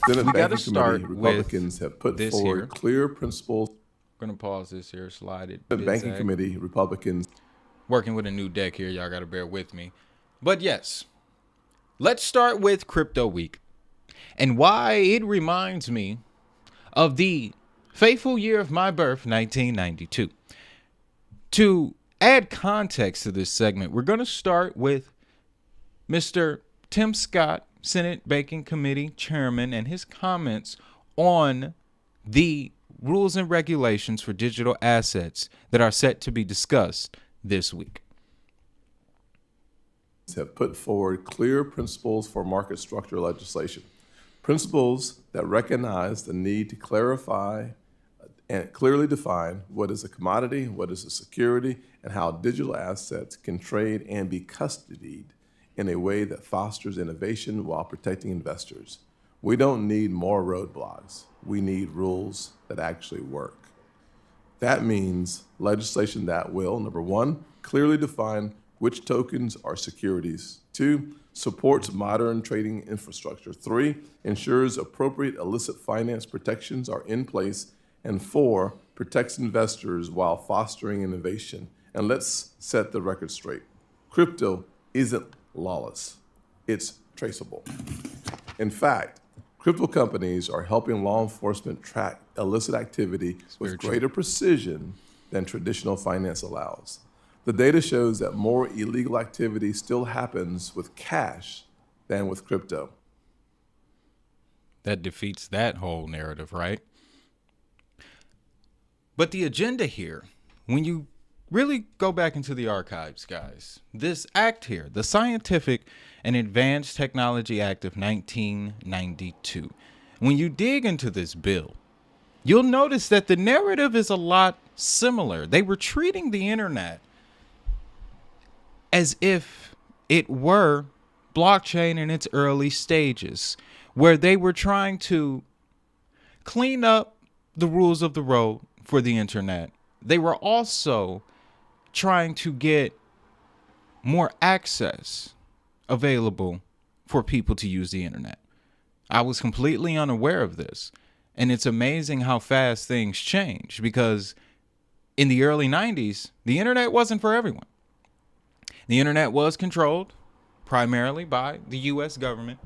Senate We got to Banking Committee start with Republicans have put this forward here. clear principles. We're going to pause this here, slide it, Senate bids Banking act. Committee Republicans Working with a new deck here. Y'all got to bear with me. But yes, let's start with Crypto Week and why it reminds me of the faithful year of my birth, 1992. To add context to this segment, we're going to start with Mr. Tim Scott, Senate Banking Committee Chairman, and his comments on the rules and regulations for digital assets that are set to be discussed this week. have put forward clear principles for market structure legislation. Principles that recognize the need to clarify and clearly define what is a commodity, what is a security, and how digital assets can trade and be custodied in a way that fosters innovation while protecting investors. We don't need more roadblocks. We need rules that actually work. That means legislation that will, number one, clearly define which tokens are securities. Two, supports modern trading infrastructure. Three, ensures appropriate illicit finance protections are in place. And four, protects investors while fostering innovation. And let's set the record straight. Crypto isn't lawless. It's traceable. In fact, crypto companies are helping law enforcement track illicit activity with greater precision than traditional finance allows. The data shows that more illegal activity still happens with cash than with crypto. That defeats that whole narrative, right? But the agenda here, when you really go back into the archives, guys, this act here, the Scientific and Advanced Technology Act of 1992, when you dig into this bill, you'll notice that the narrative is a lot similar. They were treating the internet as if it were blockchain in its early stages, where they were trying to clean up the rules of the road for the internet. They were also trying to get more access available for people to use the internet. I was completely unaware of this. And it's amazing how fast things change, because in the early 90s, the internet wasn't for everyone. The internet was controlled primarily by the U.S. government.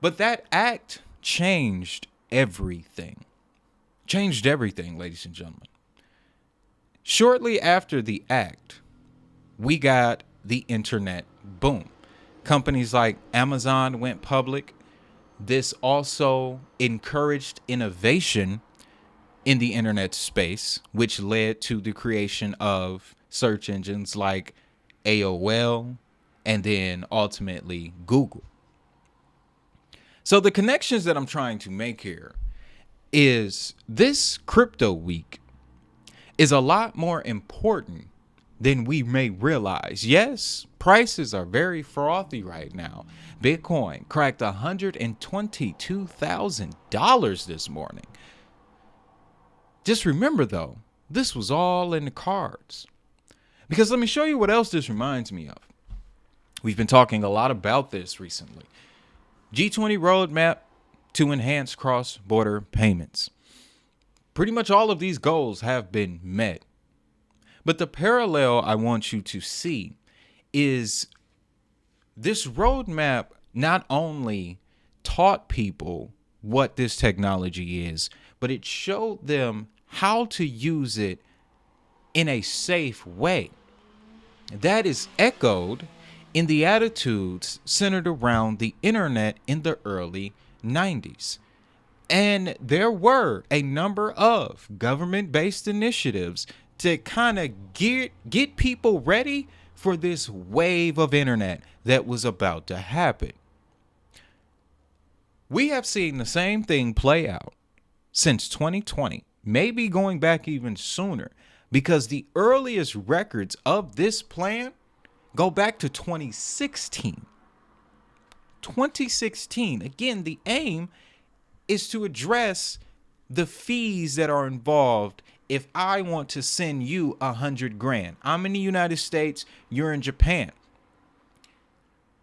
But that act changed everything. Changed everything, ladies and gentlemen. Shortly after the act, we got the internet boom. Companies like Amazon went public. This also encouraged innovation in the internet space, which led to the creation of search engines like AOL and then ultimately Google. So the connections that I'm trying to make here is this crypto week is a lot more important than we may realize. Yes, prices are very frothy right now. Bitcoin cracked $122,000 this morning. Just remember, though, this was all in the cards. Because let me show you what else this reminds me of. We've been talking a lot about this recently. G20 roadmap to enhance cross-border payments. Pretty much all of these goals have been met. But the parallel I want you to see is this roadmap not only taught people what this technology is, but it showed them how to use it in a safe way. That is echoed in the attitudes centered around the internet in the early 90s. And there were a number of government-based initiatives to kind of get people ready for this wave of internet that was about to happen. We have seen the same thing play out since 2020, maybe going back even sooner, because the earliest records of this plan go back to 2016. 2016, again, the aim is to address the fees that are involved if I want to send you $100,000. I'm in the United States, you're in Japan.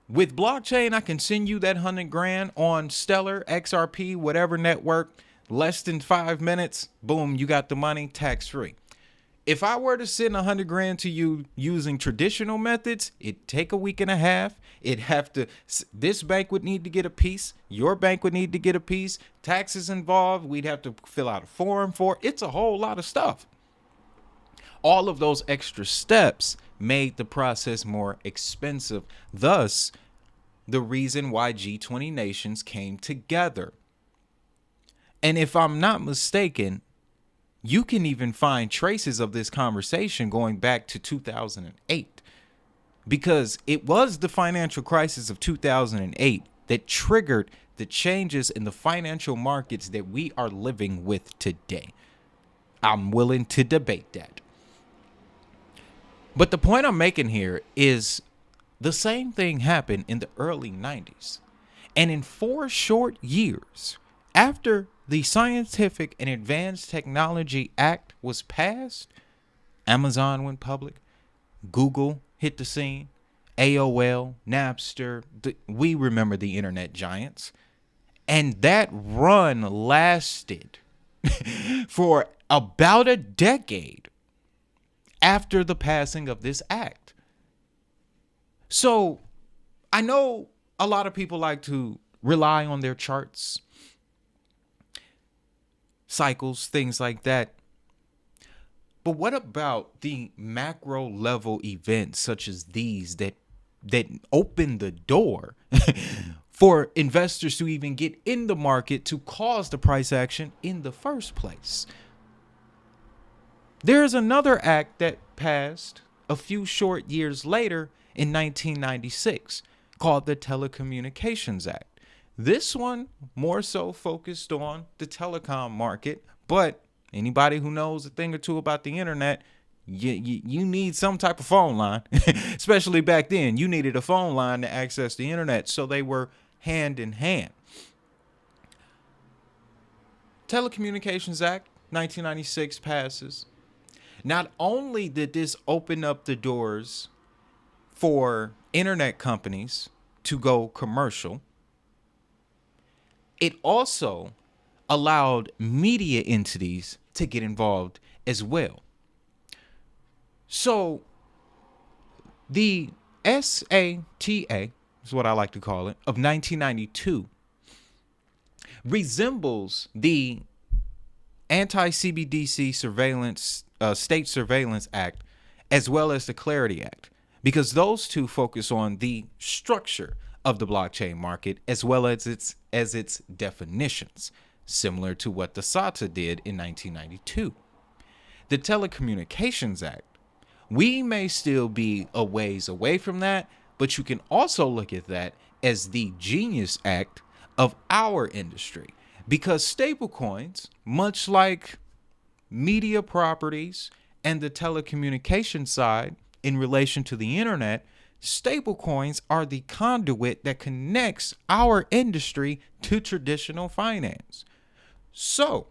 With blockchain, I can send you that 100 grand on Stellar, XRP, whatever network, less than 5 minutes. Boom, you got the money tax free. If I were to send 100 grand to you using traditional methods, it'd take a week and a half. This bank would need to get a piece. Your bank would need to get a piece. Taxes involved. We'd have to fill out a form for it. It's a whole lot of stuff. All of those extra steps made the process more expensive. Thus, the reason why G20 nations came together. And if I'm not mistaken, you can even find traces of this conversation going back to 2008, because it was the financial crisis of 2008 that triggered the changes in the financial markets that we are living with today. I'm willing to debate that. But the point I'm making here is the same thing happened in the early 90s. And in 4 short years, after the Scientific and Advanced Technology Act was passed, Amazon went public, Google hit the scene, AOL, Napster, we remember the internet giants. And that run lasted for about a decade after the passing of this act. So I know a lot of people like to rely on their charts, cycles, things like that. But what about the macro level events such as these that open the door for investors to even get in the market to cause the price action in the first place? There's another act that passed a few short years later in 1996 called the Telecommunications Act. This one more so focused on the telecom market, but anybody who knows a thing or two about the internet, you need some type of phone line, especially back then. You needed a phone line to access the internet, so they were hand in hand. Telecommunications Act 1996 passes. Not only did this open up the doors for internet companies to go commercial, it also allowed media entities to get involved as well. So the SATA is what I like to call it, of 1992 resembles the Anti-CBDC Surveillance State Surveillance Act as well as the Clarity Act, because those two focus on the structure of the blockchain market as well as its definitions, similar to what the SATA did in 1992. The Telecommunications Act, we may still be a ways away from that, but you can also look at that as the Genius Act of our industry, because stablecoins, much like media properties and the telecommunication side in relation to the internet, stablecoins are the conduit that connects our industry to traditional finance. So,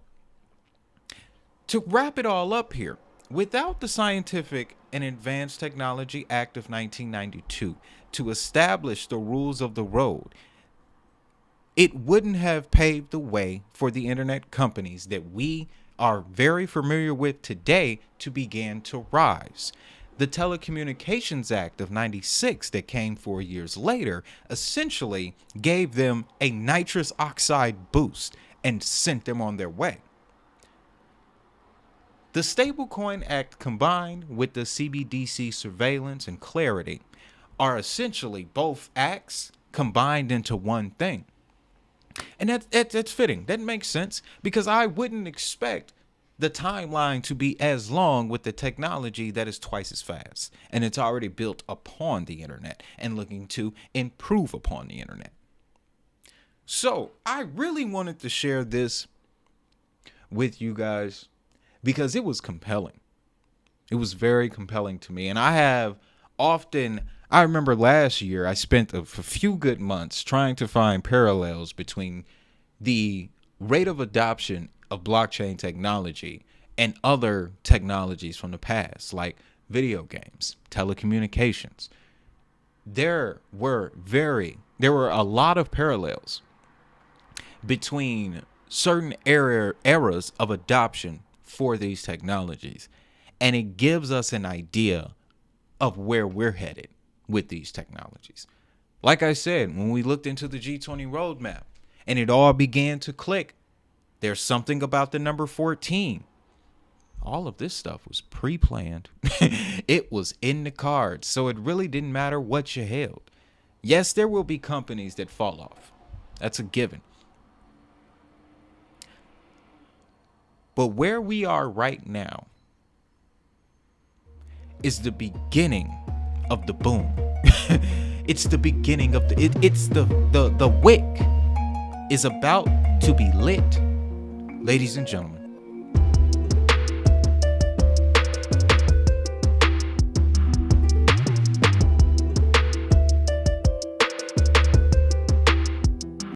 to wrap it all up here, without the Scientific and Advanced Technology Act of 1992 to establish the rules of the road, it wouldn't have paved the way for the internet companies that we are very familiar with today to begin to rise. The Telecommunications Act of 96 that came 4 years later essentially gave them a nitrous oxide boost and sent them on their way. The Stablecoin Act combined with the CBDC surveillance and clarity are essentially both acts combined into one thing. And that's fitting. That makes sense, because I wouldn't expect the timeline to be as long with the technology that is twice as fast, and it's already built upon the internet and looking to improve upon the internet. So I really wanted to share this with you guys because it was compelling. It was very compelling to me. And I remember last year I spent a few good months trying to find parallels between the rate of adoption of blockchain technology and other technologies from the past, like video games, telecommunications. there were a lot of parallels between certain eras of adoption for these technologies, and it gives us an idea of where we're headed with these technologies. Like I said, when we looked into the G20 roadmap and it all began to click, there's something about the number 14. All of this stuff was pre-planned. It was in the cards, so it really didn't matter what you held. Yes, there will be companies that fall off. That's a given. But where we are right now is the beginning of the boom. It's the beginning of it's the wick is about to be lit. Ladies and gentlemen,